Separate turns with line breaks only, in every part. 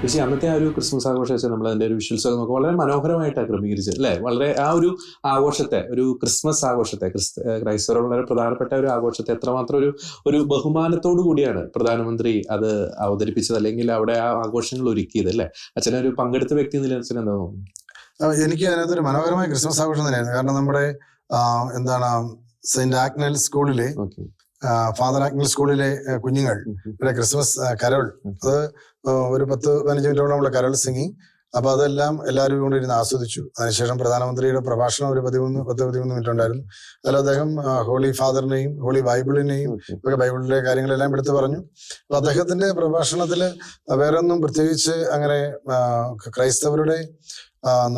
പക്ഷേ അന്നത്തെ ആ ഒരു ക്രിസ്മസ് ആഘോഷം വെച്ചാൽ നമ്മൾ അതിന്റെ ഒരു വിഷ്വൽസ് ഒക്കെ നോക്കുക വളരെ മനോഹരമായിട്ടാണ് ക്രമീകരിച്ചത് അല്ലേ? വളരെ ആ ഒരു ആഘോഷത്തെ, ഒരു ക്രിസ്മസ് ആഘോഷത്തെ, ക്രൈസ്തവരുടെ വളരെ പ്രധാനപ്പെട്ട ഒരു ആഘോഷത്തെ എത്രമാത്രം ഒരു ബഹുമാനത്തോടു കൂടിയാണ് പ്രധാനമന്ത്രി അത് അവതരിപ്പിച്ചത്, അല്ലെങ്കിൽ അവിടെ ആ ആഘോഷങ്ങൾ ഒരുക്കിയത് അല്ലേ? അച്ഛനൊരു പങ്കെടുത്ത വ്യക്തി എന്ന നിലയിൽ അച്ഛൻ എന്താ തോന്നുന്നു?
എനിക്ക് അതിനകത്തൊരു മനോഹരമായ ക്രിസ്മസ് ആഘോഷം തന്നെയായിരുന്നു. കാരണം നമ്മുടെ എന്താണ് സെന്റ് ആഗ്നൽ സ്കൂളിലെ ഫാദർ ആഗ്നൽ സ്കൂളിലെ കുഞ്ഞുങ്ങൾ ക്രിസ്മസ് കരോൾ, അത് ഒരു 10-15 മിനിറ്റോളമുള്ള കരോൾ സിംഗിങ്. അപ്പൊ അതെല്ലാം എല്ലാവരും കൂടി ഇരുന്ന് ആസ്വദിച്ചു. അതിനുശേഷം പ്രധാനമന്ത്രിയുടെ പ്രഭാഷണം ഒരു 10-13 മിനിറ്റ് ഉണ്ടായിരുന്നു. അതിൽ അദ്ദേഹം ഹോളി ഫാദറിനെയും ഹോളി ബൈബിളിനെയും ഒക്കെ ബൈബിളിലെ കാര്യങ്ങളെല്ലാം എടുത്തു പറഞ്ഞു. അപ്പൊ അദ്ദേഹത്തിന്റെ പ്രഭാഷണത്തിൽ വേറെ ഒന്നും പ്രത്യേകിച്ച് അങ്ങനെ ക്രൈസ്തവരുടെ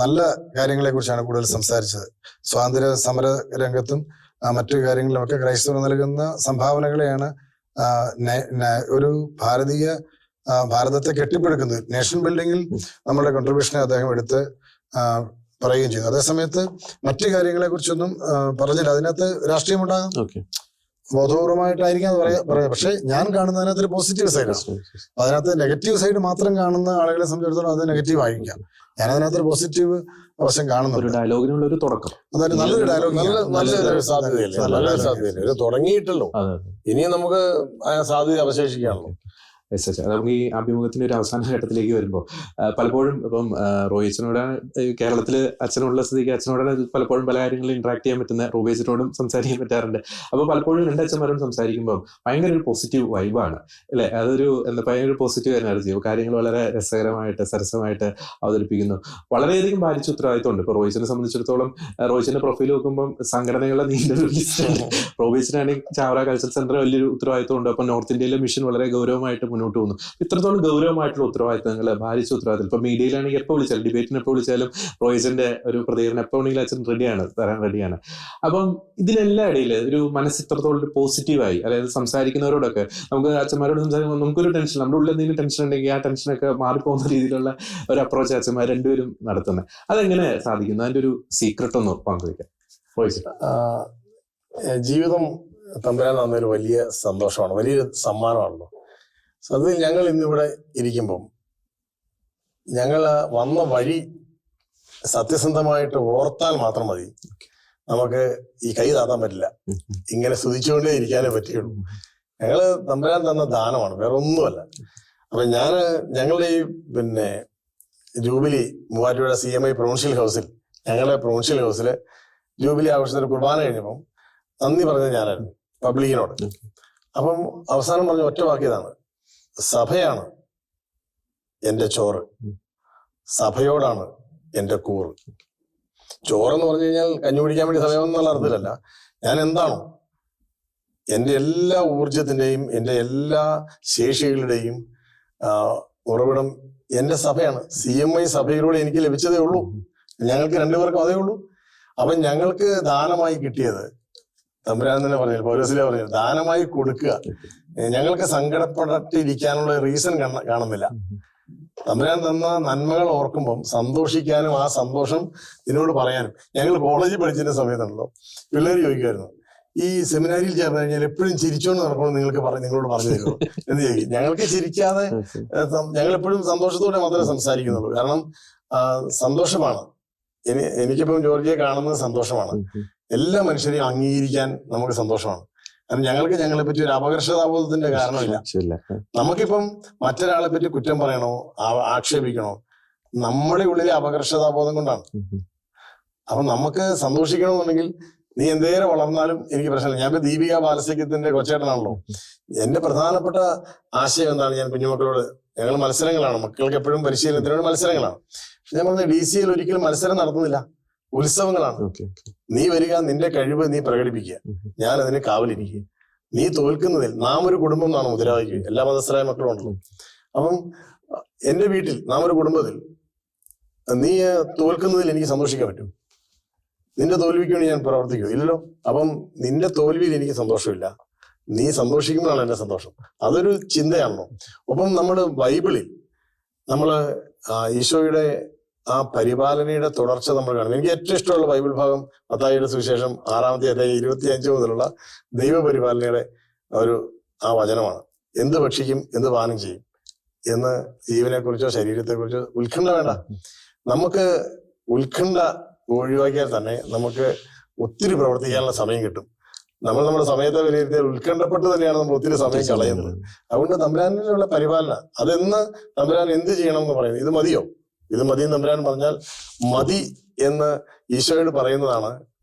നല്ല കാര്യങ്ങളെ കുറിച്ചാണ് കൂടുതൽ സംസാരിച്ചത്. സ്വാതന്ത്ര്യ സമര രംഗത്തും മറ്റു കാര്യങ്ങളിലുമൊക്കെ ക്രൈസ്തവർ നൽകുന്ന സംഭാവനകളെയാണ് ഒരു ഭാരതത്തെ കെട്ടിപ്പടുക്കുന്നത്. നേഷൻ ബിൽഡിങ്ങിൽ നമ്മുടെ കോൺട്രിബ്യൂഷനെ അദ്ദേഹം എടുത്ത് പറയുകയും ചെയ്തു. അതേസമയത്ത് മറ്റു കാര്യങ്ങളെ കുറിച്ചൊന്നും പറഞ്ഞില്ല. അതിനകത്ത് രാഷ്ട്രീയമുണ്ടാകും, ബോധപൂർവമായിട്ടായിരിക്കും അത് പറയാം. പക്ഷെ ഞാൻ കാണുന്ന അതിനകത്തൊരു പോസിറ്റീവ് സൈഡാണ്. അതിനകത്ത് നെഗറ്റീവ് സൈഡ് മാത്രം കാണുന്ന ആളുകളെ സംബന്ധിച്ചിടത്തോളം അത് നെഗറ്റീവ് ആയിരിക്കാം. ഞാൻ അതിനകത്തൊരു പോസിറ്റീവ് വശം കാണുന്നു.
ഡയലോഗിനുള്ള ഒരു തുടക്കം,
അതായത് നല്ലൊരു ഡയലോഗ്,
നല്ലൊരു സാധ്യതയല്ലേ തുടങ്ങിയിട്ടല്ലോ. ഇനിയും നമുക്ക് സാധ്യത അവശേഷിക്കുകയാണല്ലോ.
നമുക്ക് ഈ അഭിമുഖത്തിന്റെ ഒരു അവസാന ഘട്ടത്തിലേക്ക് വരുമ്പോൾ പലപ്പോഴും ഇപ്പം റോയിച്ചനോട് കേരളത്തിൽ അച്ഛനുള്ള സ്ഥിതിക്ക് അച്ഛനോടാണ് പലപ്പോഴും പല കാര്യങ്ങളിൽ ഇന്ററാക്ട് ചെയ്യാൻ പറ്റുന്ന, റോബേച്ചിനോടും സംസാരിക്കാൻ പറ്റാറുണ്ട്. അപ്പോൾ പലപ്പോഴും രണ്ടച്ഛന്മാരോടും സംസാരിക്കുമ്പോൾ ഭയങ്കര ഒരു പോസിറ്റീവ് വൈബാണ് അല്ലെ? അതൊരു ഭയങ്കര പോസിറ്റീവ് എനർജി, കാര്യങ്ങൾ വളരെ രസകരമായിട്ട് സരസമായിട്ട് അവതരിപ്പിക്കുന്നു. വളരെയധികം ഭാരിച്ച ഉത്തരവാദിത്തമുണ്ട്. ഇപ്പൊ റോയിച്ചിനെ സംബന്ധിച്ചിടത്തോളം റോയിച്ചിന്റെ പ്രൊഫൈൽ നോക്കുമ്പോൾ സംഘടനകളുടെ നീണ്ടൊരു ലിസ്റ്റാണ്. റോബേച്ചിനാണെങ്കിൽ ചാവറ കൾച്ചറൽ സെന്റർ വലിയൊരു ഉത്തരവാദിത്തമുണ്ട്. അപ്പൊ നോർത്ത് ഇന്ത്യയിലെ മിഷൻ വളരെ ഗൗരവമായിട്ട് മുന്നോട്ട് പോകുന്നു. ഇത്രത്തോളം ഗൗരവമായിട്ടുള്ള ഉത്തരവാദിത്തങ്ങൾ, ഭാരിച്ച ഉത്തരവാദിത്തം. ഇപ്പൊ മീഡിയയിലാണെങ്കിൽ എപ്പോൾ വിളിച്ചാലും, ഡിബേറ്റിന് എപ്പോൾ വിളിച്ചാലും റോയിച്ചിന്റെ ഒരു പ്രതികരണം എപ്പോൾ വേണമെങ്കിലും അച്ഛൻ തരാൻ റെഡിയാണ്. അപ്പം ഇതിനെല്ലാം ഇടയിൽ ഒരു മനസ്സ് ഇത്രത്തോളം ഒരു പോസിറ്റീവായി, അതായത് സംസാരിക്കുന്നവരോടൊക്കെ നമുക്ക് അച്ഛന്മാരോട് സംസാരിക്കുമ്പോൾ നമുക്കൊരു ടെൻഷൻ, നമ്മുടെ ഉള്ളിൽ എന്തെങ്കിലും ടെൻഷൻ ഉണ്ടെങ്കിൽ ആ ടെൻഷനൊക്കെ മാറിപ്പോകുന്ന രീതിയിലുള്ള ഒരു അപ്രോച്ച് അച്ഛന്മാർ രണ്ടുപേരും നടത്തുന്നത്. അതെങ്ങനെ സാധിക്കുന്നു? അതിന്റെ ഒരു സീക്രട്ട് ഒന്ന് പങ്കുവയ്ക്കാം.
ജീവിതം തമ്പുരാൻ തന്നൊരു വലിയ സന്തോഷമാണ്, വലിയൊരു സമ്മാനമാണല്ലോ. സത്യത്തിൽ ഞങ്ങൾ ഇന്നിവിടെ ഇരിക്കുമ്പം ഞങ്ങൾ വന്ന വഴി സത്യസന്ധമായിട്ട് ഓർത്താൽ മാത്രം മതി. നമുക്ക് ഈ കൈ താത്താൻ പറ്റില്ല, ഇങ്ങനെ സ്തുതിച്ചുകൊണ്ടേ ഇരിക്കാനേ പറ്റുള്ളൂ. ഞങ്ങള് തമ്പുരാൻ തന്ന ദാനമാണ്, വേറെ ഒന്നുമല്ല. അപ്പൊ ഞങ്ങളുടെ ഈ ജൂബിലി മൂവാറ്റുപുഴ CMI പ്രൊവിൻഷ്യൽ ഹൗസിൽ, ഞങ്ങളുടെ പ്രൊവിൻഷ്യൽ ഹൗസില് ജൂബിലി ആഘോഷത്തിന് കുർബാന കഴിഞ്ഞപ്പം നന്ദി പറഞ്ഞത് ഞാനായിരുന്നു പബ്ലിക്കിനോട്. അപ്പം അവസാനം പറഞ്ഞ ഒറ്റ വാക്യതാണ്, സഭയാണ് എന്റെ ചോറ്, സഭയോടാണ് എന്റെ കൂറ്. ചോറെന്ന് പറഞ്ഞു കഴിഞ്ഞാൽ കഞ്ഞി കുടിക്കാൻ വേണ്ടി സഭയെന്നുള്ള അർത്ഥത്തിലല്ല. ഞാൻ എന്താണോ എന്റെ എല്ലാ ഊർജത്തിന്റെയും എന്റെ എല്ലാ ശേഷികളുടെയും ഉറവിടം എന്റെ സഭയാണ്. CMI സഭയിലൂടെ എനിക്ക് ലഭിച്ചതേ ഉള്ളൂ. ഞങ്ങൾക്ക് രണ്ടുപേർക്കും അതേ ഉള്ളൂ. അപ്പൊ ഞങ്ങൾക്ക് ദാനമായി കിട്ടിയത് തമ്പുരാൻ തന്നെ പറഞ്ഞു, പൗലോസിലെ പറഞ്ഞു, ദാനമായി കൊടുക്കുക. ഞങ്ങൾക്ക് സങ്കടപ്പെട്ടിരിക്കാനുള്ള റീസൺ കാണുന്നില്ല. തമ്പുരാൻ തന്ന നന്മകൾ ഓർക്കുമ്പം സന്തോഷിക്കാനും ആ സന്തോഷം ഇതിനോട് പറയാനും. ഞങ്ങൾ കോളേജിൽ പഠിച്ചിരുന്ന സമയത്തുണ്ടല്ലോ, പിള്ളേർ ചോദിക്കുമായിരുന്നു, ഈ സെമിനാരിയിൽ ചേർന്ന് കഴിഞ്ഞാൽ എപ്പോഴും ചിരിച്ചോണ്ട് നടക്കണം നിങ്ങളോട് പറഞ്ഞു തരുമോ എന്ന് ചോദിക്കും. ഞങ്ങൾക്ക് ചിരിക്കാതെ, ഞങ്ങൾ എപ്പോഴും സന്തോഷത്തോടെ മാത്രമേ സംസാരിക്കുന്നുള്ളൂ. കാരണം സന്തോഷമാണ്. എനിക്കിപ്പം ജോർജിയെ കാണുന്നത് സന്തോഷമാണ്. എല്ലാ മനുഷ്യരെയും അംഗീകരിക്കാൻ നമുക്ക് സന്തോഷമാണ്. കാരണം ഞങ്ങൾക്ക് ഞങ്ങളെ പറ്റി ഒരു അപകർഷതാബോധത്തിന്റെ കാരണമില്ല. നമുക്കിപ്പം മറ്റൊരാളെ പറ്റി കുറ്റം പറയണോ ആക്ഷേപിക്കണോ, നമ്മുടെ ഉള്ളിലെ അപകർഷതാബോധം കൊണ്ടാണ്. അപ്പൊ നമുക്ക് സന്തോഷിക്കണമെന്നുണ്ടെങ്കിൽ നീ എന്തേരം വളർന്നാലും എനിക്ക് പ്രശ്നമില്ല. ഞാൻ ഇപ്പൊ ദീപിക ബാലസഖ്യത്തിന്റെ കൊച്ചേട്ടനാണല്ലോ. എന്റെ പ്രധാനപ്പെട്ട ആശയം എന്താണ്, ഞാൻ കുഞ്ഞുമക്കളോട്, ഞങ്ങൾ മത്സരങ്ങളാണ്, മക്കൾക്ക് എപ്പോഴും പരിശീലനത്തിനോട് മത്സരങ്ങളാണ്. പക്ഷെ ഞാൻ പറഞ്ഞ DCL ഒരിക്കലും മത്സരം നടത്തുന്നില്ല, ഉത്സവങ്ങളാണ്. നീ വരിക, നിന്റെ കഴിവ് നീ പ്രകടിപ്പിക്കുക, ഞാൻ അതിന് കാവലിരിക്കുക. നീ തോൽക്കുന്നതിൽ നാം ഒരു കുടുംബം എന്നാണ് മുദ്രാവാക്യം. എല്ലാ മതസ്ഥരായ മക്കളും ഉണ്ടല്ലോ. അപ്പം എന്റെ വീട്ടിൽ നാം ഒരു കുടുംബത്തിൽ നീ തോൽക്കുന്നതിൽ എനിക്ക് സന്തോഷിക്കാൻ പറ്റും. നിന്റെ തോൽവിക്ക് വേണ്ടി ഞാൻ പ്രവർത്തിക്കൂ? ഇല്ലല്ലോ. അപ്പം നിന്റെ തോൽവിയിൽ എനിക്ക് സന്തോഷമില്ല, നീ സന്തോഷിക്കുമ്പോഴാണ് എന്റെ സന്തോഷം. അതൊരു ചിന്തയാണല്ലോ. ഒപ്പം നമ്മുടെ ബൈബിളിൽ നമ്മള് ഈശോയുടെ ആ പരിപാലനയുടെ തുടർച്ച നമ്മൾ കാണും. എനിക്ക് ഏറ്റവും ഇഷ്ടമുള്ള ബൈബിൾ ഭാഗം മത്തായിയുടെ സുവിശേഷം 6-ാമത്തെ അധ്യായം 25 മുതലുള്ള ദൈവപരിപാലനയുടെ ആ വചനമാണ്. എന്ത് ഭക്ഷിക്കും, എന്ത് പാനം ചെയ്യും, എന്ന് ജീവനെ കുറിച്ചോ ശരീരത്തെ കുറിച്ചോ ഉത്കണ്ഠ വേണ്ട. നമുക്ക് ഉത്കണ്ഠ ഒഴിവാക്കിയാൽ തന്നെ നമുക്ക് ഒത്തിരി പ്രവർത്തിക്കാനുള്ള സമയം കിട്ടും. നമ്മൾ നമ്മുടെ സമയത്തെ വിലയിരുത്തിയാൽ ഉത്കണ്ഠപ്പെട്ട് തന്നെയാണ് നമ്മൾ ഒത്തിരി സമയം കളയുന്നത്. അതുകൊണ്ട് തമ്പുരാനിലുള്ള പരിപാലന അതെന്ന് തമ്പുരാൻ എന്ത് ചെയ്യണം എന്ന് പറയുന്നത്, ഇത് മതിയോ, ഇത് മതി തമ്പുരാൻ പറഞ്ഞാൽ മതി എന്ന് ഈശോയോട് പറയുന്നതാണ്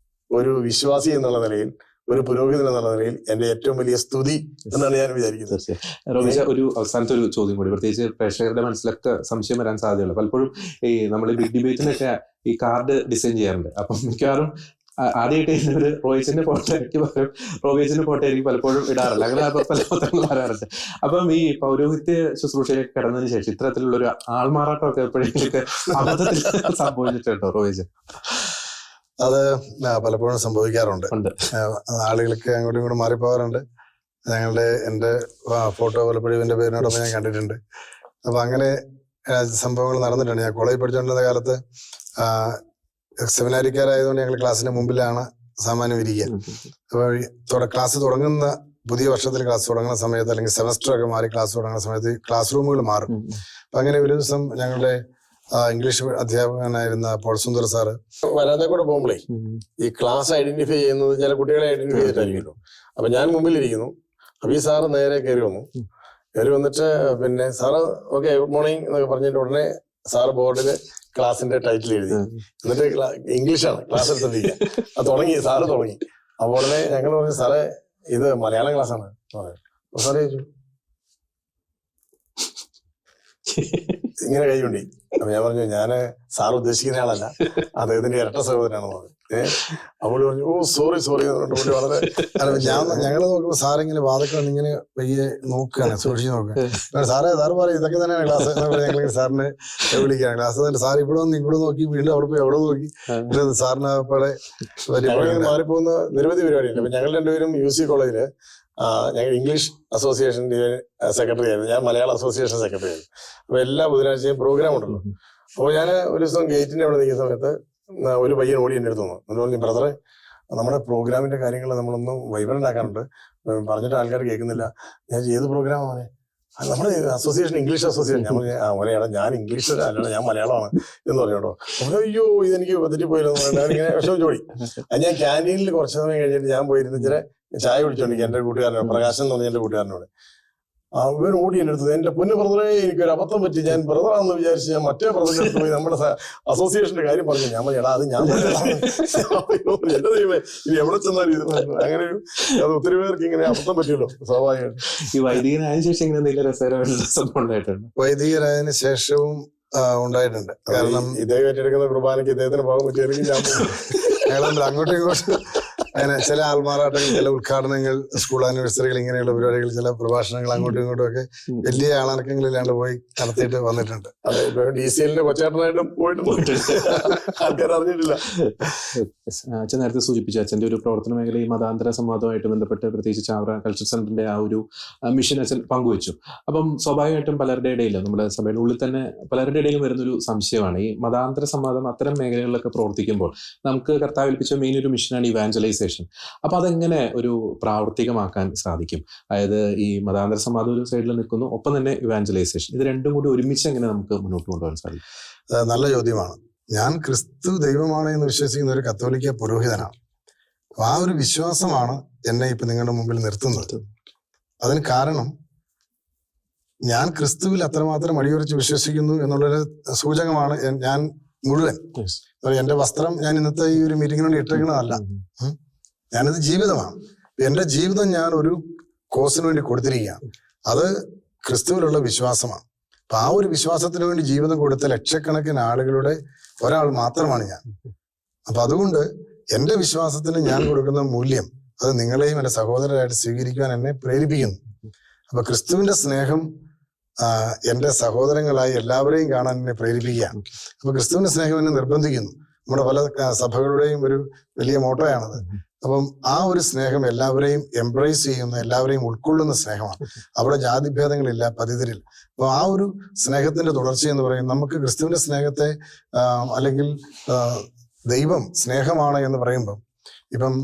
ഒരു വിശ്വാസി എന്നുള്ള നിലയിൽ, ഒരു പുരോഹിതൻ എന്നുള്ള നിലയിൽ എന്റെ ഏറ്റവും വലിയ സ്തുതി എന്നാണ് ഞാൻ വിചാരിക്കുന്നത്.
തീർച്ചയായും റോബീഷ, ഒരു അവസാനത്തെ ഒരു ചോദ്യം കൂടി, പ്രത്യേകിച്ച് പ്രേക്ഷകരുടെ മനസ്സിലൊക്കെ സംശയം വരാൻ സാധ്യതയുള്ളൂ. പലപ്പോഴും ഈ നമ്മൾ ബിഗ് ഡിബേറ്റിനൊക്കെ ഈ കാർഡ് ഡിസൈൻ ചെയ്യാറുണ്ട്. അപ്പം മിക്കവാറും ആദ്യമായിട്ട് ഒരു റോയിച്ചിന്റെ ഫോട്ടോ എനിക്ക് പകരം റോബീച്ചിന്റെ ഫോട്ടോ എനിക്ക് പലപ്പോഴും ഇടാറില്ല. അങ്ങനെ പല പത്രങ്ങൾ വരാറുണ്ട്. അപ്പം ഈ പൗരോഹിത്യ ശുശ്രൂഷയിലേക്ക് കടന്നതിന് ശേഷം ഇത്തരത്തിലുള്ള ഒരു ആൾമാറാട്ടമൊക്കെ എപ്പോഴെങ്കിലൊക്കെ അബദ്ധത്തിൽ സംഭവിച്ചിട്ടുണ്ടോ റോയിച്ച്?
അത് പലപ്പോഴും സംഭവിക്കാറുണ്ട്. ആളുകൾക്ക് അങ്ങോട്ടും ഇങ്ങോട്ടും മാറിപ്പോകാറുണ്ട്. എന്റെ ഫോട്ടോ പലപ്പോഴും ഇവന്റെ പേരിനോടൊപ്പം ഞാൻ കണ്ടിട്ടുണ്ട്. അപ്പൊ അങ്ങനെ സംഭവങ്ങൾ നടന്നിട്ടുണ്ട്. ഞാൻ കോളേജിൽ പഠിച്ചുകൊണ്ടിരുന്ന കാലത്ത് സെമിനാരിക്കാരായതുകൊണ്ട് ഞങ്ങൾ ക്ലാസ്സിന്റെ മുമ്പിലാണ് സാമാന്യം ഇരിക്കുക. അപ്പോൾ ക്ലാസ് തുടങ്ങുന്ന പുതിയ വർഷത്തിൽ ക്ലാസ് തുടങ്ങുന്ന സമയത്ത്, അല്ലെങ്കിൽ സെമസ്റ്റർ ഒക്കെ മാറി ക്ലാസ് തുടങ്ങുന്ന സമയത്ത് ക്ലാസ് റൂമുകൾ മാറും. അപ്പൊ അങ്ങനെ ഒരു ദിവസം ഞങ്ങളുടെ ഇംഗ്ലീഷ് അധ്യാപകനായിരുന്ന പോൾ സുന്ദർ സാറ്
വരാതെ കൂടെ പോകുമ്പോഴേ ഈ ക്ലാസ് ഐഡന്റിഫൈ ചെയ്യുന്നത് ചില കുട്ടികളെ ഐഡന്റിഫൈ ചെയ്തിട്ടായിരിക്കുമല്ലോ. അപ്പൊ ഞാൻ മുമ്പിലിരിക്കുന്നു. അപ്പൊ ഈ സാറ് നേരെ കയറി വന്നിട്ട് പിന്നെ സാറ് ഓക്കെ ഗുഡ് മോർണിംഗ് എന്നൊക്കെ പറഞ്ഞിട്ട് ഉടനെ സാറ് ബോർഡില് ക്ലാസിന്റെ ടൈറ്റിൽ എഴുതി. എന്നിട്ട് ഇംഗ്ലീഷാണ് ക്ലാസ് എടുത്തിരിക്കുക. അത് സാറ് തുടങ്ങി. അപ്പോൾ ഉടനെ ഞങ്ങൾ പറഞ്ഞു സാറേ ഇത് മലയാളം ക്ലാസ്സാണ്. സാറേ ചോദിച്ചു ഇങ്ങനെ കൈകൊണ്ടി. അപ്പൊ ഞാൻ പറഞ്ഞു ഞാന് സാർ ഉദ്ദേശിക്കുന്ന ആളല്ല, അദ്ദേഹത്തിന്റെ ഇരട്ട സഹോദരനാണെന്ന് പറഞ്ഞു. അപ്പോൾ പറഞ്ഞു ഓ സോറി വളരെ
ഞങ്ങള് നോക്കുമ്പോ സാറിങ്ങനെ വാതൊക്കെ ഇങ്ങനെ പയ്യെ നോക്കുകയാണ്, സൂക്ഷിച്ച് നോക്കുക. സാറ് പറയും ഇതൊക്കെ തന്നെയാണ് ക്ലാസ്. ഞങ്ങൾ സാറിനെ വിളിക്കുകയാണ് ക്ലാസ് തന്നെ. സാർ ഇവിടെ നോക്കി, വീണ്ടും അവിടെ പോയി അവിടെ നോക്കി. സാറിന് അവിടെ
മാറിപ്പോകുന്ന നിരവധി പരിപാടിയുണ്ട്. അപ്പൊ ഞങ്ങൾ രണ്ടുപേരും UC കോളേജില് ഞങ്ങൾ ഇംഗ്ലീഷ് അസോസിയേഷൻ സെക്രട്ടറി ആയിരുന്നു, ഞാൻ മലയാളം അസോസിയേഷൻ സെക്രട്ടറി ആയിരുന്നു. അപ്പൊ എല്ലാ ബുധനാഴ്ചയും പ്രോഗ്രാം ഉണ്ടല്ലോ. അപ്പോൾ ഞാൻ ഒരു ദിവസം ഗേറ്റിന്റെ അവിടെ നിൽക്കുന്ന സമയത്ത് ഒരു പയ്യൻ ഓടി എൻ്റെ അടുത്ത് വന്നു. എന്നിട്ട് പറഞ്ഞു ബ്രദറെ നമ്മുടെ പ്രോഗ്രാമിന്റെ കാര്യങ്ങൾ നമ്മളൊന്നും വൈബ്രന്റ് ആക്കാനുണ്ട്, പറഞ്ഞിട്ട് ആൾക്കാർ കേൾക്കുന്നില്ല. ഞാൻ ഏത് പ്രോഗ്രാമാണ്? നമ്മുടെ അസോസിയേഷൻ, ഇംഗ്ലീഷ് അസോസിയേഷൻ. ഞാൻ പറഞ്ഞു മോനെയാടാ ഞാൻ ഇംഗ്ലീഷ് അല്ല ഞാൻ മലയാളമാണ് എന്ന് പറഞ്ഞോട്ടോ. അപ്പോൾ അയ്യോ ഇതെനിക്ക് തെറ്റിപ്പോയില്ലെന്ന് പറഞ്ഞാൽ ഇങ്ങനെ വിഷമം ചോടി. ഞാൻ ക്യാൻറ്റീനിൽ കുറച്ച് സമയം കഴിഞ്ഞിട്ട് ഞാൻ പോയിരുന്ന ചില ചായ കുടിച്ചോണ്ടിരിക്കും എൻ്റെ കൂട്ടുകാരനോട്, പ്രകാശൻ എന്ന് പറഞ്ഞ എൻ്റെ കൂട്ടുകാരനോട്. അവൻ ഓടി എൻ്റെ അടുത്ത് എന്റെ പൊന്നു ബ്രദറെ എനിക്കൊരു അബദ്ധം പറ്റി, ഞാൻ ബ്രദറാണെന്ന് വിചാരിച്ച് ഞാൻ മറ്റേ ബ്രദറിന്റെ അടുത്ത് പോയി നമ്മുടെ അസോസിയേഷന്റെ കാര്യം പറഞ്ഞു. ഞാൻ എടാ അത് ഞാൻ എന്റെ ദൈവമേ ഇനി എവിടെ ചെന്നാലും ഇത് അങ്ങനെ അത് ഒത്തിരി പേർക്ക് ഇങ്ങനെ അബദ്ധം പറ്റുമല്ലോ സ്വാഭാവികമായിട്ട്.
ഈ വൈദികനായതിനു ശേഷം ഇങ്ങനെ എന്തെങ്കിലും രസകരമായിട്ടുള്ള സംഭവം ഉണ്ടായിട്ടുണ്ട്?
വൈദികരായതിനു ശേഷവും ഉണ്ടായിട്ടുണ്ട്. കാരണം
ഇദ്ദേഹം ഏറ്റെടുക്കുന്ന കുർബാനയ്ക്ക് ഇദ്ദേഹത്തിന് പോകാൻ പറ്റിയായിരിക്കും ഞാൻ
അങ്ങോട്ടും ഇങ്ങോട്ടും അങ്ങനെ ചില ആൾമാറാട്ടങ്ങൾ, ചില ഉദ്ഘാടനങ്ങൾ, സ്കൂൾ ആനിവേഴ്സറികൾ, ഇങ്ങനെയുള്ള പരിപാടികൾ, ചില പ്രഭാഷണങ്ങൾ അങ്ങോട്ടും ഇങ്ങോട്ടും ഒക്കെ വലിയ ആളനക്കങ്ങളില്ലാണ്ട് പോയി നടത്തിയിട്ട് വന്നിട്ടുണ്ട്.
അതെ, DCLന്റെ കൊച്ചേട്ടനായിട്ടും പോയിട്ടുണ്ട്, ആൾക്കാർ അറിഞ്ഞിട്ടില്ല.
അച്ഛൻ നേരത്തെ സൂചിപ്പിച്ചു അച്ഛൻ്റെ ഒരു പ്രവർത്തന മേഖല ഈ മതാന്തര സംവാദവുമായിട്ട് ബന്ധപ്പെട്ട് പ്രത്യേകിച്ച് ചാവറ കൾച്ചർ സെന്ററിന്റെ ആ ഒരു മിഷൻ അച്ഛൻ പങ്കുവച്ചു. അപ്പം സ്വാഭാവികമായിട്ടും പലരുടെ ഇടയിൽ, നമ്മുടെ സഭയുടെ ഉള്ളിൽ തന്നെ പലരുടെ ഇടയിലും വരുന്നൊരു സംശയമാണ് ഈ മതാന്തര സംവാദം അത്തരം മേഖലകളിലൊക്കെ പ്രവർത്തിക്കുമ്പോൾ നമുക്ക് കർത്താവ് ഏൽപ്പിച്ച മെയിൻ ഒരു മിഷനാണ് ഇവാഞ്ചലൈസേഷൻ. അപ്പൊ അതെങ്ങനെ ഒരു പ്രാവർത്തികമാക്കാൻ സാധിക്കും? അതായത് ഈ മതാന്തര സംവാദം ഒരു സൈഡിൽ നിൽക്കുന്നു, ഒപ്പം തന്നെ ഇവാഞ്ചലൈസേഷൻ, ഇത് രണ്ടും കൂടി ഒരുമിച്ച് എങ്ങനെ നമുക്ക് മുന്നോട്ട് കൊണ്ടുപോകാൻ സാധിക്കും?
നല്ല ചോദ്യമാണ്. ഞാൻ ക്രിസ്തു ദൈവമാണ് എന്ന് വിശ്വസിക്കുന്ന ഒരു കത്തോലിക്ക പുരോഹിതനാണ്. അപ്പൊ ആ ഒരു വിശ്വാസമാണ് എന്നെ ഇപ്പൊ നിങ്ങളുടെ മുമ്പിൽ നിർത്തുന്നത്. അതിന് കാരണം ഞാൻ ക്രിസ്തുവിൽ അത്രമാത്രം അടിയുറച്ച് വിശ്വസിക്കുന്നു എന്നുള്ളൊരു സൂചകമാണ് ഞാൻ മുഴുവൻ. എന്റെ വസ്ത്രം ഞാൻ ഇന്നത്തെ ഈ ഒരു മീറ്റിങ്ങിന് വേണ്ടി ഇട്ടിരിക്കണതല്ല, ഞാനിത് ജീവിതമാണ്. എന്റെ ജീവിതം ഞാൻ ഒരു കോസിന് വേണ്ടി കൊടുത്തിരിക്കുകയാണ്. അത് ക്രിസ്തുവിലുള്ള വിശ്വാസമാണ്. അപ്പൊ ആ ഒരു വിശ്വാസത്തിന് വേണ്ടി ജീവിതം കൊടുത്ത ലക്ഷക്കണക്കിന് ആളുകളുടെ ഒരാൾ മാത്രമാണ് ഞാൻ. അപ്പൊ അതുകൊണ്ട് എന്റെ വിശ്വാസത്തിന് ഞാൻ കൊടുക്കുന്ന മൂല്യം അത് നിങ്ങളെയും എന്റെ സഹോദരരായിട്ട് സ്വീകരിക്കുവാൻ എന്നെ പ്രേരിപ്പിക്കുന്നു. അപ്പൊ ക്രിസ്തുവിന്റെ സ്നേഹം എന്റെ സഹോദരങ്ങളായി എല്ലാവരെയും കാണാൻ എന്നെ പ്രേരിപ്പിക്കുകയാണ്. അപ്പൊ ക്രിസ്തുവിന്റെ സ്നേഹം എന്നെ നിർബന്ധിക്കുന്നു. നമ്മുടെ പല സഭകളുടെയും ഒരു വലിയ മോട്ടോയാണത്. അപ്പം ആ ഒരു സ്നേഹം എല്ലാവരെയും എംബ്രേസ് ചെയ്യുന്ന, എല്ലാവരെയും ഉൾക്കൊള്ളുന്ന സ്നേഹമാണ്. അവിടെ ജാതിഭേദങ്ങളില്ല, പതിതരില്ല. അപ്പൊ ആ ഒരു സ്നേഹത്തിന്റെ തുടർച്ച എന്ന് പറയുന്നത് നമുക്ക് ക്രിസ്തുവിന്റെ സ്നേഹത്തെ അല്ലെങ്കിൽ ദൈവം സ്നേഹമാണ് എന്ന് പറയുമ്പം ഇപ്പം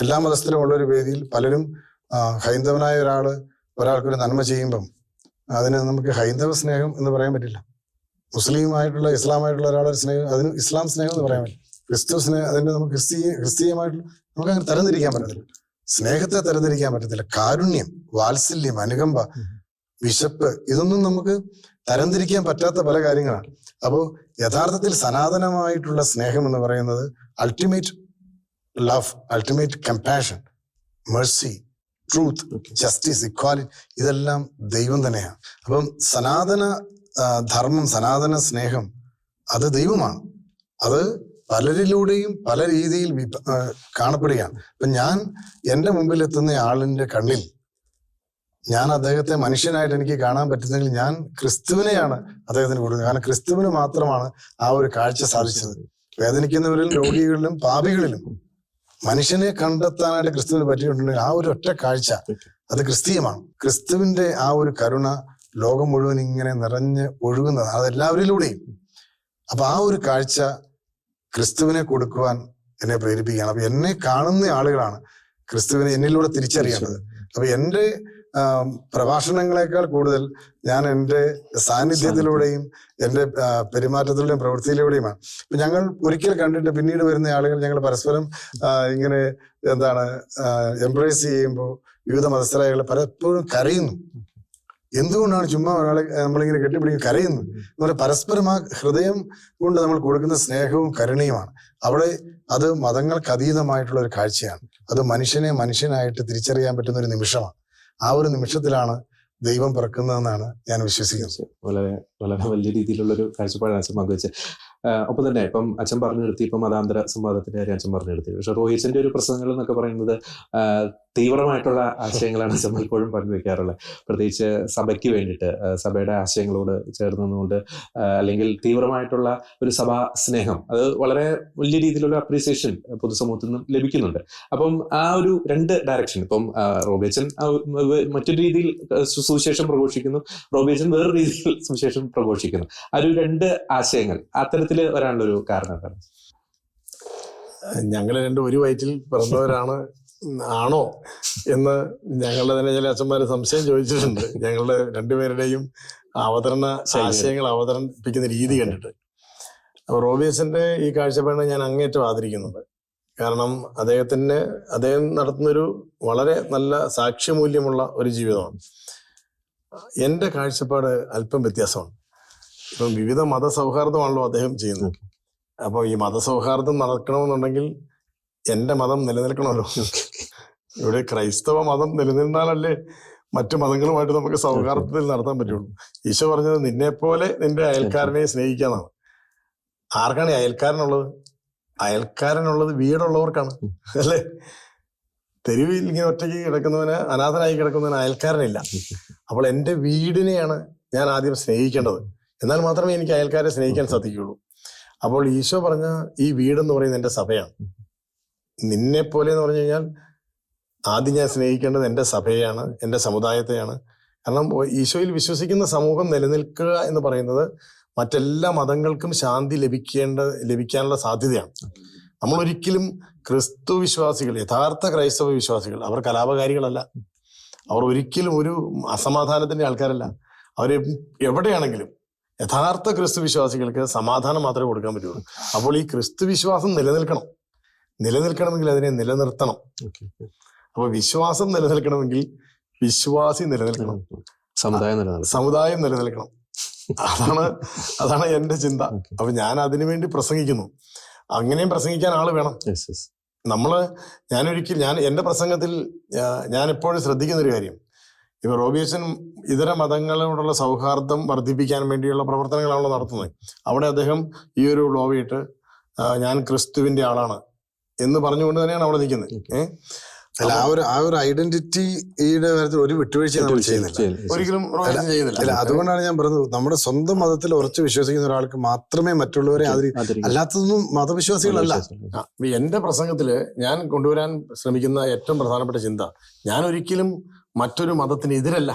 എല്ലാ മതസ്ഥരും ഉള്ളൊരു വേദിയിൽ പലരും ഹൈന്ദവനായ ഒരാൾക്കൊരു നന്മ ചെയ്യുമ്പം അതിന് നമുക്ക് ഹൈന്ദവ സ്നേഹം എന്ന് പറയാൻ പറ്റില്ല, മുസ്ലിമായിട്ടുള്ള ഇസ്ലാമായിട്ടുള്ള ഒരാളുടെ സ്നേഹം അതിന് ഇസ്ലാം സ്നേഹം എന്ന് പറയാൻ പറ്റില്ല, ക്രിസ്തു സ്നേഹം അതിന്റെ നമുക്ക് ക്രിസ്തീയമായിട്ടുള്ള നമുക്ക് അങ്ങനെ തരംതിരിക്കാൻ പറ്റത്തില്ല, സ്നേഹത്തെ തരംതിരിക്കാൻ പറ്റത്തില്ല. കാരുണ്യം, വാത്സല്യം, അനുകമ്പ, വിശപ്പ്, ഇതൊന്നും നമുക്ക് തരംതിരിക്കാൻ പറ്റാത്ത പല കാര്യങ്ങളാണ്. അപ്പോൾ യഥാർത്ഥത്തിൽ സനാതനമായിട്ടുള്ള സ്നേഹം എന്ന് പറയുന്നത് ultimate love, ultimate compassion, mercy, truth, justice, equality, ഇതെല്ലാം ദൈവം തന്നെയാണ്. അപ്പം സനാതന ധർമ്മം, സനാതന സ്നേഹം അത് ദൈവമാണ്. അത് പലരിലൂടെയും പല രീതിയിൽ കാണപ്പെടുകയാണ്. അപ്പൊ ഞാൻ എൻ്റെ മുമ്പിൽ എത്തുന്ന ആളിന്റെ കണ്ണിൽ ഞാൻ അദ്ദേഹത്തെ മനുഷ്യനായിട്ട് എനിക്ക് കാണാൻ പറ്റുന്നെങ്കിൽ ഞാൻ ക്രിസ്തുവിനെയാണ് അദ്ദേഹത്തിന് കൊടുക്കുന്നത്. കാരണം ക്രിസ്തുവിന് മാത്രമാണ് ആ ഒരു കാഴ്ച സാധിച്ചത്. വേദനിക്കുന്നവരിലും രോഗികളിലും പാപികളിലും മനുഷ്യനെ കണ്ടെത്താനായിട്ട് ക്രിസ്തുവിന് പറ്റിയിട്ടുണ്ടെങ്കിൽ ആ ഒരു ഒറ്റ കാഴ്ച അത് ക്രിസ്തീയമാണ്. ക്രിസ്തുവിന്റെ ആ ഒരു കരുണ ലോകം മുഴുവൻ ഇങ്ങനെ നിറഞ്ഞ് ഒഴുകുന്നതാണ്, അതെല്ലാവരിലൂടെയും. അപ്പൊ ആ ഒരു കാഴ്ച ക്രിസ്തുവിനെ കൊടുക്കുവാൻ എന്നെ പ്രേരിപ്പിക്കുകയാണ്. അപ്പൊ എന്നെ കാണുന്ന ആളുകളാണ് ക്രിസ്തുവിനെ എന്നിലൂടെ തിരിച്ചറിയേണ്ടത്. അപ്പൊ എൻ്റെ പ്രഭാഷണങ്ങളെക്കാൾ കൂടുതൽ ഞാൻ എൻ്റെ സാന്നിധ്യത്തിലൂടെയും എൻ്റെ പെരുമാറ്റത്തിലൂടെയും പ്രവൃത്തിയിലൂടെയുമാണ്. ഇപ്പൊ ഞങ്ങൾ ഒരിക്കൽ കണ്ടിട്ട് പിന്നീട് വരുന്ന ആളുകൾ ഞങ്ങൾ പരസ്പരം ഇങ്ങനെ എംബ്രേസ് ചെയ്യുമ്പോൾ വിവിധ മതസ്ഥരായ പലപ്പോഴും കരയുന്നു. എന്തുകൊണ്ടാണ് ചുമ്മാ ഒരാളെ നമ്മളിങ്ങനെ കെട്ടിപ്പിടിക്കും കരയുന്നു? അതുപോലെ പരസ്പരം ആ ഹൃദയം കൊണ്ട് നമ്മൾ കൊടുക്കുന്ന സ്നേഹവും കരുണയുമാണ്. അവിടെ അത് മതങ്ങൾക്ക് അതീതമായിട്ടുള്ള ഒരു കാഴ്ചയാണ്. അത് മനുഷ്യനെ മനുഷ്യനായിട്ട് തിരിച്ചറിയാൻ പറ്റുന്ന ഒരു നിമിഷമാണ്. ആ ഒരു നിമിഷത്തിലാണ് ദൈവം പിറക്കുന്നതെന്നാണ് ഞാൻ വിശ്വസിക്കുന്നത്.
വളരെ വളരെ വലിയ രീതിയിലുള്ളൊരു കാഴ്ചപ്പാടാണ് അച്ഛൻ പങ്കുവെച്ചത്. ഒപ്പം തന്നെ ഇപ്പം അച്ഛൻ പറഞ്ഞു നിർത്തി, ഇപ്പം മതാന്തര സംവാദത്തിന്റെ കാര്യം അച്ഛൻ പറഞ്ഞു നിർത്തി. പക്ഷെ റോഹിച്ചിന്റെ ഒരു പ്രസംഗങ്ങൾ എന്നൊക്കെ പറയുന്നത് തീവ്രമായിട്ടുള്ള ആശയങ്ങളാണ് അച്ഛൻ പലപ്പോഴും പങ്കുവെക്കാറുള്ളത്. പ്രത്യേകിച്ച് സഭയ്ക്ക് വേണ്ടിയിട്ട്, സഭയുടെ ആശയങ്ങളോട് ചേർന്ന് നിന്നുകൊണ്ട്, അല്ലെങ്കിൽ തീവ്രമായിട്ടുള്ള ഒരു സഭാ സ്നേഹം, അത് വളരെ വലിയ രീതിയിലുള്ള അപ്രീസിയേഷൻ പൊതുസമൂഹത്തിൽ നിന്നും ലഭിക്കുന്നുണ്ട്. അപ്പം ആ ഒരു രണ്ട് ഡയറക്ഷൻ, ഇപ്പം റോബേച്ചൻ മറ്റൊരു രീതിയിൽ സുവിശേഷം പ്രഘോഷിക്കുന്നു, റോബേച്ചൻ വേറൊരു രീതിയിൽ സുവിശേഷം പ്രഘോഷിക്കുന്നു. ആ ഒരു രണ്ട് ആശയങ്ങൾ അത്തരത്തിൽ വരാനുള്ള ഒരു കാരണം എന്താണ്?
ഞങ്ങൾ രണ്ടും ഒരു വയറ്റിൽ പിറന്നവരാണ് ആണോ എന്ന് ഞങ്ങളുടെ തന്നെ ചില അച്ഛന്മാര് സംശയം ചോദിച്ചിട്ടുണ്ട്. ഞങ്ങളുടെ രണ്ടുപേരുടെയും ആശയങ്ങൾ അവതരിപ്പിക്കുന്ന രീതി കണ്ടിട്ട്. അപ്പൊ റോബിയച്ചന്റെ ഈ കാഴ്ചപ്പാടിനെ ഞാൻ അങ്ങേറ്റം ആദരിക്കുന്നുണ്ട്. കാരണം അദ്ദേഹം നടത്തുന്നൊരു വളരെ നല്ല സാക്ഷ്യമൂല്യമുള്ള ഒരു ജീവിതമാണ്. എൻ്റെ കാഴ്ചപ്പാട് അല്പം വ്യത്യാസമാണ്. ഇപ്പം വിവിധ മതസൗഹാർദ്ദമാണല്ലോ അദ്ദേഹം ചെയ്യുന്നത്. അപ്പോൾ ഈ മതസൗഹാർദ്ദം നടക്കണമെന്നുണ്ടെങ്കിൽ എൻ്റെ മതം നിലനിൽക്കണമല്ലോ. ഇവിടെ ക്രൈസ്തവ മതം നിലനിന്നാലല്ലേ മറ്റു മതങ്ങളുമായിട്ട് നമുക്ക് സൗഹാർദ്ദത്തിൽ നടത്താൻ പറ്റുള്ളൂ. ഈശോ പറഞ്ഞത് നിന്നെപ്പോലെ നിന്റെ അയൽക്കാരനെ സ്നേഹിക്കാന്നാണ്. ആർക്കാണ് അയൽക്കാരനുള്ളത്? അയൽക്കാരനുള്ളത് വീടുള്ളവർക്കാണ്, അല്ലേ? തെരുവിൽ ഇങ്ങനെ ഒറ്റയ്ക്ക് കിടക്കുന്നവന്, അനാഥനായി കിടക്കുന്നവന് അയൽക്കാരനില്ല. അപ്പോൾ എൻ്റെ വീടിനെയാണ് ഞാൻ ആദ്യം സ്നേഹിക്കേണ്ടത്. എന്നാൽ മാത്രമേ എനിക്ക് അയൽക്കാരെ സ്നേഹിക്കാൻ സാധിക്കുകയുള്ളൂ. അപ്പോൾ ഈശോ പറഞ്ഞ ഈ വീടെന്ന് പറയുന്നത് എൻ്റെ സഭയാണ്. നിന്നെ പോലെ എന്ന് പറഞ്ഞു കഴിഞ്ഞാൽ ആദ്യം ഞാൻ സ്നേഹിക്കേണ്ടത് എൻ്റെ സഭയെയാണ്, എൻ്റെ സമുദായത്തെയാണ്. കാരണം ഈശോയിൽ വിശ്വസിക്കുന്ന സമൂഹം നിലനിൽക്കുക എന്ന് പറയുന്നത് മറ്റെല്ലാ മതങ്ങൾക്കും ശാന്തി ലഭിക്കാനുള്ള സാധ്യതയാണ്. നമ്മൾ ഒരിക്കലും ക്രിസ്തു വിശ്വാസികൾ, യഥാർത്ഥ ക്രൈസ്തവ വിശ്വാസികൾ, അവർ കലാപകാരികളല്ല. അവർ ഒരിക്കലും ഒരു അസമാധാനത്തിന്റെ ആൾക്കാരല്ല. അവർ എവിടെയാണെങ്കിലും യഥാർത്ഥ ക്രിസ്തു വിശ്വാസികൾക്ക് സമാധാനം മാത്രമേ കൊടുക്കാൻ പറ്റുള്ളൂ. അപ്പോൾ ഈ ക്രിസ്തു വിശ്വാസം നിലനിൽക്കണമെങ്കിൽ അതിനെ നിലനിർത്തണം. അപ്പൊ വിശ്വാസം നിലനിൽക്കണമെങ്കിൽ വിശ്വാസി നിലനിൽക്കണം, സമുദായം നിലനിൽക്കണം. അതാണ് എന്റെ ചിന്ത. അപ്പൊ ഞാൻ അതിനുവേണ്ടി പ്രസംഗിക്കുന്നു. അങ്ങനെയും പ്രസംഗിക്കാൻ ആള് വേണം. ഞാൻ എന്റെ പ്രസംഗത്തിൽ ഞാൻ എപ്പോഴും ശ്രദ്ധിക്കുന്ന ഒരു കാര്യം, ഇപ്പൊ റോബിയച്ചൻ ഇതര മതങ്ങളോടുള്ള സൗഹാർദ്ദം വർദ്ധിപ്പിക്കാൻ വേണ്ടിയുള്ള പ്രവർത്തനങ്ങളാണല്ലോ നടത്തുന്നത്. അവിടെ അദ്ദേഹം ഈ ഒരു ലോബിയിട്ട് ഞാൻ ക്രിസ്തുവിന്റെ ആളാണ് എന്ന് പറഞ്ഞുകൊണ്ട് തന്നെയാണ് അവിടെ നിൽക്കുന്നത്.
ആ ഒരു ഐഡന്റിറ്റിയുടെ കാര്യത്തിൽ ഒരു വിട്ടുവീഴ്ച നമ്മൾ ചെയ്യുന്നില്ല, ഒരിക്കലും ചെയ്യുന്നില്ല. അതുകൊണ്ടാണ് ഞാൻ പറഞ്ഞത്, നമ്മുടെ സ്വന്തം മതത്തിൽ ഉറച്ചു വിശ്വസിക്കുന്ന ഒരാൾക്ക് മാത്രമേ മറ്റുള്ളവരെ അല്ലാത്തതൊന്നും മതവിശ്വാസികളല്ല.
എന്റെ പ്രസംഗത്തില് ഞാൻ കൊണ്ടുവരാൻ ശ്രമിക്കുന്ന ഏറ്റവും പ്രധാനപ്പെട്ട ചിന്ത, ഞാൻ ഒരിക്കലും മറ്റൊരു മതത്തിന് എതിരല്ല,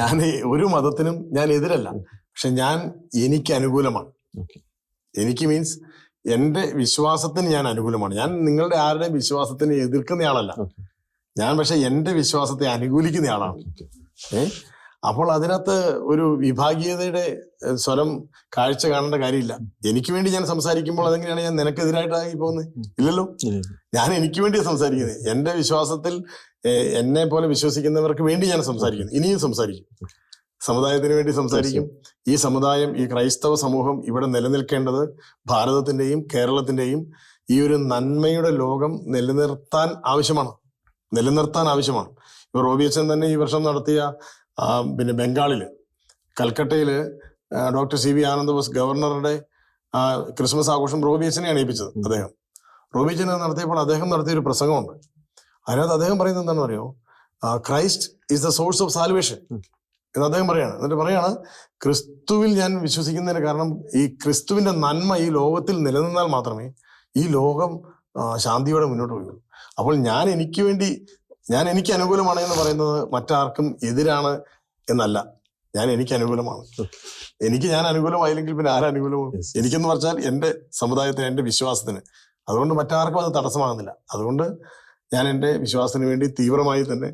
ഞാൻ ഒരു മതത്തിനും ഞാൻ എതിരല്ല. പക്ഷെ എനിക്ക് അനുകൂലമാണ്. എനിക്ക് മീൻസ് എന്റെ വിശ്വാസത്തിന് ഞാൻ അനുകൂലമാണ്. ഞാൻ നിങ്ങളുടെ ആരുടെയും വിശ്വാസത്തിന് എതിർക്കുന്നയാളല്ല. ഞാൻ പക്ഷെ എന്റെ വിശ്വാസത്തെ അനുകൂലിക്കുന്ന ആളാണ്. അപ്പോൾ അതിനകത്ത് ഒരു വിഭാഗീയതയുടെ സ്വരം കാഴ്ച കാണേണ്ട കാര്യമില്ല. എനിക്ക് വേണ്ടി ഞാൻ സംസാരിക്കുമ്പോൾ അതെങ്ങനെയാണ് ഞാൻ നിനക്കെതിരായിട്ടായി പോകുന്നത്? ഇല്ലല്ലോ. ഞാൻ എനിക്ക് വേണ്ടി സംസാരിക്കുന്നത്, എന്റെ വിശ്വാസത്തിൽ എന്നെ പോലെ വിശ്വസിക്കുന്നവർക്ക് വേണ്ടി ഞാൻ സംസാരിക്കുന്നു. ഇനിയും സംസാരിക്കും, സമുദായത്തിന് വേണ്ടി സംസാരിക്കും. ഈ സമുദായം, ഈ ക്രൈസ്തവ സമൂഹം ഇവിടെ നിലനിൽക്കേണ്ടത് ഭാരതത്തിന്റെയും കേരളത്തിന്റെയും ഈ ഒരു നന്മയുടെ ലോകം നിലനിർത്താൻ ആവശ്യമാണ്. ഇപ്പൊ റോബി അച്ഛൻ തന്നെ ഈ വർഷം നടത്തിയ പിന്നെ ബംഗാളില് കൽക്കട്ടയില് ഡോക്ടർ CB ആനന്ദ് ബോസ് ഗവർണറുടെ ക്രിസ്മസ് ആഘോഷം റോബി അച്ഛനെയാണ് ഏൽപ്പിച്ചത്. റോബി അച്ഛൻ നടത്തിയപ്പോൾ അദ്ദേഹം നടത്തിയൊരു പ്രസംഗമുണ്ട്. അതിനകത്ത് അദ്ദേഹം പറയുന്നത് എന്താണെന്ന് അറിയോ? Christ is the source of salvation എന്ന് അദ്ദേഹം പറയാണ്. എന്നിട്ട് പറയാണ്, ക്രിസ്തുവിൽ ഞാൻ വിശ്വസിക്കുന്നതിന് കാരണം ഈ ക്രിസ്തുവിന്റെ നന്മ ഈ ലോകത്തിൽ നിലനിന്നാൽ മാത്രമേ ഈ ലോകം ശാന്തിയോടെ മുന്നോട്ട് പോകുള്ളൂ. അപ്പോൾ ഞാൻ എനിക്ക് അനുകൂലമാണ് എന്ന് പറയുന്നത് മറ്റാർക്കും എതിരാണ് എന്നല്ല. എനിക്ക് അനുകൂലമാണ്. ഞാൻ അനുകൂലമായില്ലെങ്കിൽ പിന്നെ ആരനുകൂലമാകും? എനിക്കെന്ന് പറഞ്ഞാൽ എന്റെ സമുദായത്തിന്, എന്റെ വിശ്വാസത്തിന്. അതുകൊണ്ട് മറ്റാർക്കും അത് തടസ്സമാകുന്നില്ല. അതുകൊണ്ട് ഞാൻ എന്റെ വിശ്വാസത്തിന് വേണ്ടി തീവ്രമായി തന്നെ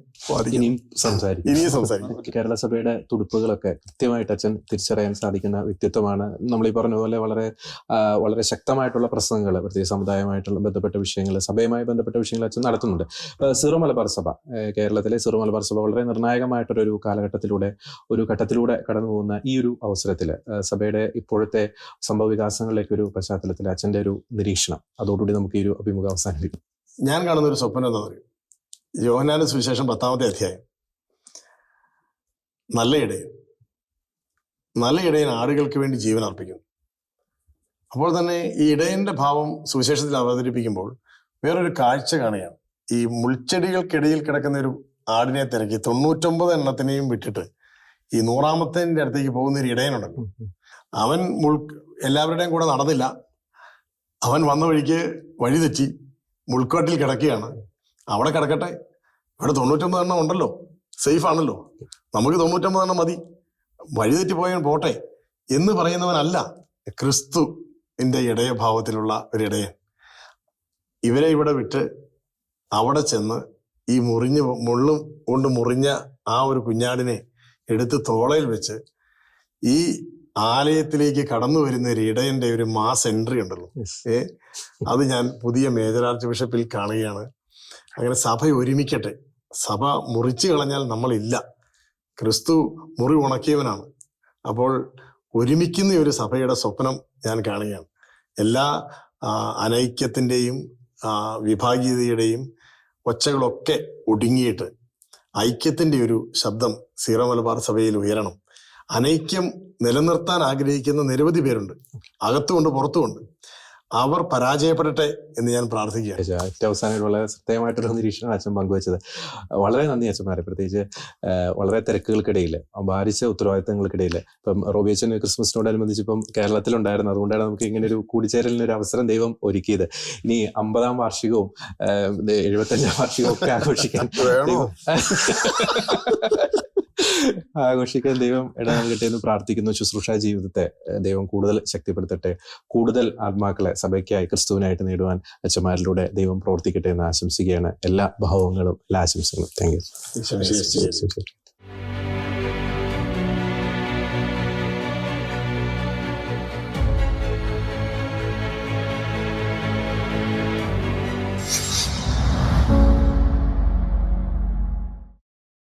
ഇനിയും സംസാരിക്കും. കേരള സഭയുടെ തുടുപ്പുകളൊക്കെ കൃത്യമായിട്ട് അച്ഛൻ തിരിച്ചറിയാൻ സാധിക്കുന്ന വ്യക്തിത്വമാണ്. നമ്മൾ ഈ പറഞ്ഞ പോലെ വളരെ ശക്തമായിട്ടുള്ള പ്രസംഗങ്ങൾ, പ്രത്യേകിച്ച് സമുദായമായിട്ടുള്ള ബന്ധപ്പെട്ട വിഷയങ്ങൾ, സഭയുമായി ബന്ധപ്പെട്ട വിഷയങ്ങൾ അച്ഛൻ നടത്തുന്നുണ്ട്. സീറോ മലബാർ സഭ, കേരളത്തിലെ സീറോ മലബാർ സഭ വളരെ നിർണായകമായിട്ടൊരു ഘട്ടത്തിലൂടെ കടന്നു പോകുന്ന ഈ ഒരു അവസരത്തിൽ സഭയുടെ ഇപ്പോഴത്തെ സംഭവ വികാസങ്ങളിലേക്ക് ഒരു പശ്ചാത്തലത്തിൽ അച്ഛൻ്റെ ഒരു നിരീക്ഷണം, അതോടുകൂടി നമുക്ക് ഈ ഒരു അഭിമുഖം അവസാനിപ്പിക്കും.
ഞാൻ കാണുന്ന ഒരു സ്വപ്നം എന്താ പറയുക? യോഹന്നാന്റെ സുവിശേഷം 10-ാമത്തെ അധ്യായം. നല്ല ഇടയൻ ആടുകൾക്ക് വേണ്ടി ജീവൻ അർപ്പിക്കുന്നു. അപ്പോൾ തന്നെ ഈ ഇടയന്റെ ഭാവം സുവിശേഷത്തിൽ അവതരിപ്പിക്കുമ്പോൾ വേറൊരു കാഴ്ച കാണുകയാണ്. ഈ മുൾച്ചെടികൾക്കിടയിൽ കിടക്കുന്ന ഒരു ആടിനെ തിരക്കി 99 എണ്ണത്തിനെയും വിട്ടിട്ട് ഈ 100ാമത്തെ അടുത്തേക്ക് പോകുന്ന ഒരു ഇടയനുണ്ടല്ലോ. അവൻ എല്ലാവരുടെയും കൂടെ നടന്നില്ല. അവൻ വന്ന വഴിക്ക് വഴിതെറ്റി മുൾക്കാട്ടിൽ കിടക്കുകയാണ്. അവിടെ കിടക്കട്ടെ, ഇവിടെ 99 എണ്ണം ഉണ്ടല്ലോ, സേഫ് ആണല്ലോ, നമുക്ക് 99 എണ്ണം മതി, വഴിതെറ്റി പോയാൽ പോട്ടെ എന്ന് പറയുന്നവനല്ല ക്രിസ്തുവിന്റെ ഇടയഭാവത്തിലുള്ള ഒരു ഇടയൻ. ഇവരെ ഇവിടെ വിട്ട് അവിടെ ചെന്ന് ഈ മുള്ളും കൊണ്ട് മുറിഞ്ഞ ആ ഒരു കുഞ്ഞാടിനെ എടുത്ത് തോളയിൽ വെച്ച് ഈ ആലയത്തിലേക്ക് കടന്നു വരുന്ന ഒരു ഇടയന്റെ ഒരു മാസ് എൻട്രി ഉണ്ടല്ലോ, അത് ഞാൻ പുതിയ മേജർ ആർച്ച് ബിഷപ്പിൽ കാണുകയാണ്. അങ്ങനെ സഭ ഒരുമിക്കട്ടെ. സഭ മുറിച്ചു കളഞ്ഞാൽ നമ്മളില്ല. ക്രിസ്തു മുറി ഉണക്കിയവനാണ്. അപ്പോൾ ഒരുമിക്കുന്ന ഒരു സഭയുടെ സ്വപ്നം ഞാൻ കാണുകയാണ്. എല്ലാ അനൈക്യത്തിന്റെയും വിഭാഗീയതയുടെയും ഒച്ചകളൊക്കെ ഒടുങ്ങിയിട്ട് ഐക്യത്തിന്റെ ഒരു ശബ്ദം സീറോ മലബാർ സഭയിൽ ഉയരണം. അനൈക്യം നിലനിർത്താൻ ആഗ്രഹിക്കുന്ന നിരവധി പേരുണ്ട്, അകത്തുമുണ്ട് പുറത്തുമുണ്ട്. അവർ പരാജയപ്പെടട്ടെ എന്ന് ഞാൻ പ്രാർത്ഥിക്കുകയാണ്.
ഏറ്റവും അവസാനം വളരെ സത്യമായിട്ടൊരു നിരീക്ഷണം അച്ഛൻ പങ്കുവച്ചത്. വളരെ നന്ദി അച്ഛന്മാരെ. പ്രത്യേകിച്ച് വളരെ തിരക്കുകൾക്കിടയിൽ, ഭാരിച്ച ഉത്തരവാദിത്തങ്ങൾക്കിടയിൽ ഇപ്പം റോബി അച്ഛൻ ക്രിസ്മസിനോടനുബന്ധിച്ച് ഇപ്പം കേരളത്തിലുണ്ടായിരുന്നു. അതുകൊണ്ടാണ് നമുക്ക് ഇങ്ങനെ ഒരു കൂടിച്ചേരലിന് ഒരു അവസരം ദൈവം ഒരുക്കിയത്. ഇനി 50ാം വാർഷികവും 75ാം വാർഷികവും ഒക്കെ ആഘോഷിക്കാൻ ദൈവം ഇടനൽകട്ടെ എന്ന് പ്രാർത്ഥിക്കുന്നു. ശുശ്രൂഷ ജീവിതത്തെ ദൈവം കൂടുതൽ ശക്തിപ്പെടുത്തട്ടെ, കൂടുതൽ ആത്മാക്കളെ സഭയ്ക്കായി ക്രിസ്തുവിനായിട്ട് നേടുവാൻ അച്ഛന്മാരിലൂടെ ദൈവം പ്രവർത്തിക്കട്ടെ എന്ന് ആശംസിക്കുകയാണ്. എല്ലാ ഭാവങ്ങളും, എല്ലാ ആശംസകളും. Thank you.